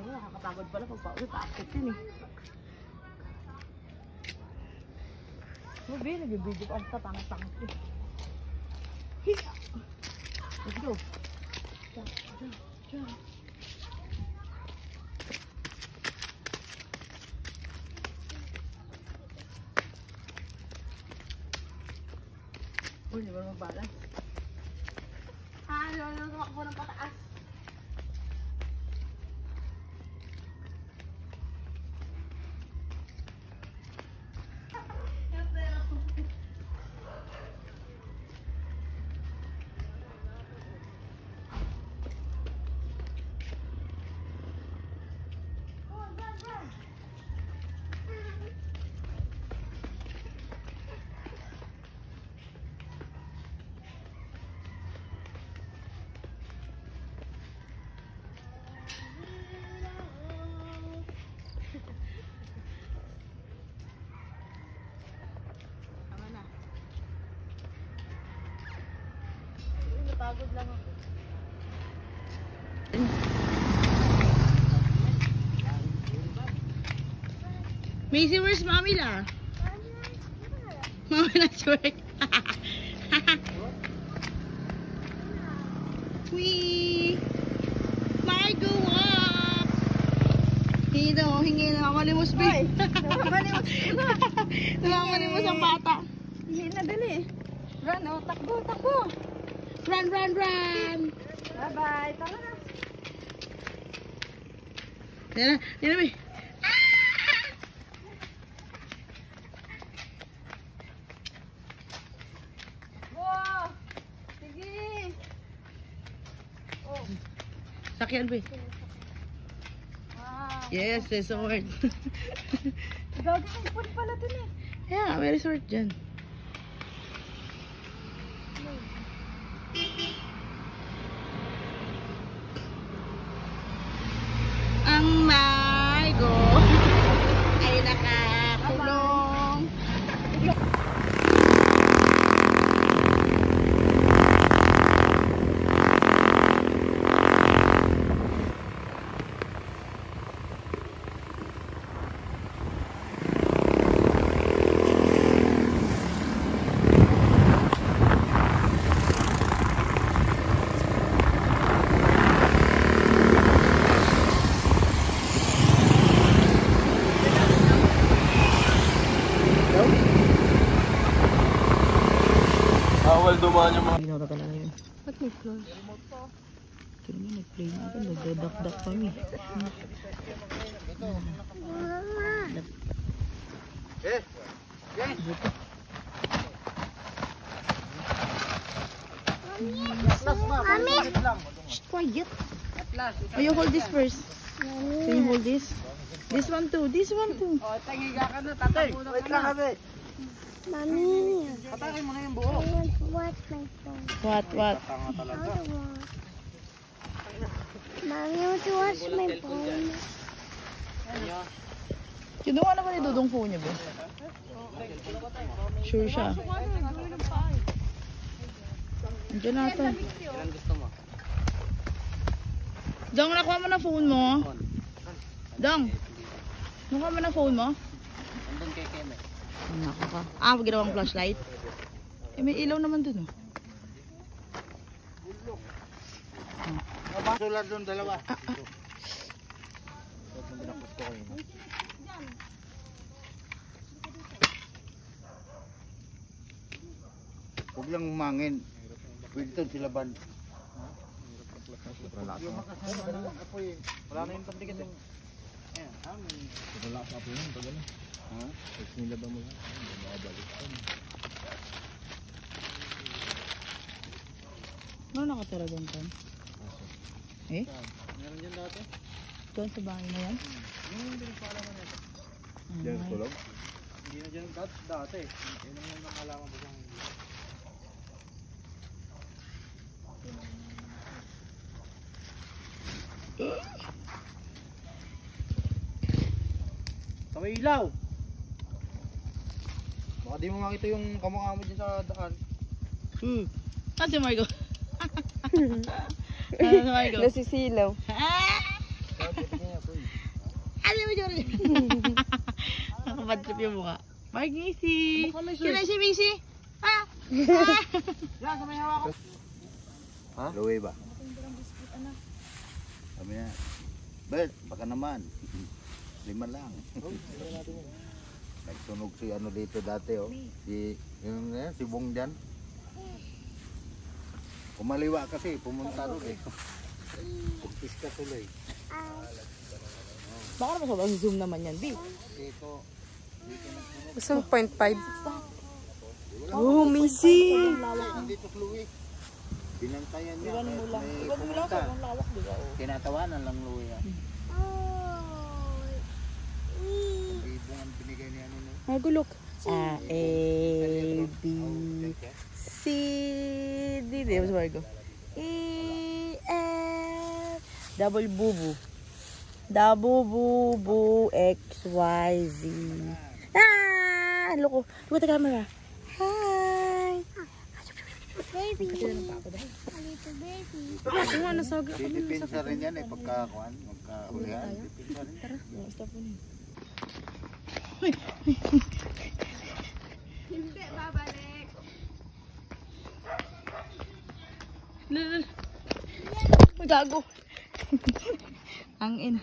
Nakakapagod pala pag pauwi. Paakit yun eh. Sabi, nag-video ko. Ang tatangit-tangit eh. Hiya! Let's go. Diyan. Uy, di ba mag-balance? Ano ako ng pataas? Pagod lang ako. Macy, where's Mommy la? Mommy not work. Wee! Margo up! Hingi na malimos, babe. Malimos ang bata. Hindi na dali. Run, oh, takbo. Run! Bye-bye. Tama na. Yan na, babe. Wow! Sige! Oh. Sakyan, babe. Wow! Yes, resort. Gagi, may pool pala dun eh. Yeah, may resort dyan. Ang Margo ay nakakulong. Bawal dumaan yung mga... Hindi na talaga yun. Ba't may flash? Ito naman, nag-play na ako. Nagdadak kami. Mami! Shh, quiet. Oh, you hold this first. Can you hold this? This one too. Oh, tangiga ka na. Tatapunan ka na. Mommy, Patakin mo na yung buo. I want to watch my phone. What? I want to watch. Mommy, I want to watch my phone. Kinuha na ba ni Dudong phone niya ba? Sure siya. Andiyan na ito. Ilan gusto mo? Dong, nakuha mo na phone mo? Dong, nakuha mo na phone mo? Andun kay Keme. Naku ka. Ginawang flashlight. Eh, may ilaw naman dun, oh. Sulat doon dalawa. Huwag lang umangin. Pwede ito silaban. Wala na yung pantigas yung... Wala sa apo yun. Ha? Tapos nilaban mo lang. Makabalik ka. Ano nakatira doon, Tom? Eh? Meron dyan dati? Doon sa bahay na yan? Hindi rin paalaman nito. Ay. Hindi na dyan dati. Yun ang yung nakalaman ko siyang... Sa may ilaw! Baka di mo makita yung kamukha mo dyan sa daan. Si Margo. Si Margo. Nasisilaw. Ah! Sabi niya po Ano mo dyan? Nakabad trip yung mukha. Margisi! Kailan si Missy? Ah! Ha? Luwi ba? Sabi niya, Bert, baka naman. 5 lang. Nagsunog si ano dito dati oh. Si Bong dyan. Kumaliwa kasi, pumunta ron eh. Pagpis ka tuloy. Baka naman sobrang zoom naman yan, B. Dito. Gusto mo 0.5? Oh, Missy! Nandito Louie. Binantayan niya. Kahit may pumunta. lawak, di ba? Tinatawanan lang Louie ah. Oh. Ibong ang binigay niya ano no. Magulok. A, B, C, D. Di ba sa Margo? E, F. Double bubu. Double bubu, X, Y, Z. Ah! Loko. Look at the camera. Hi! Baby. A little baby. Kung ano sa Dipinsa rin yan eh pagkakuan. Magkahulihan. Dipinsa rin. Tara, stop mo na. Hindi, babalik. Gago. Ang ina.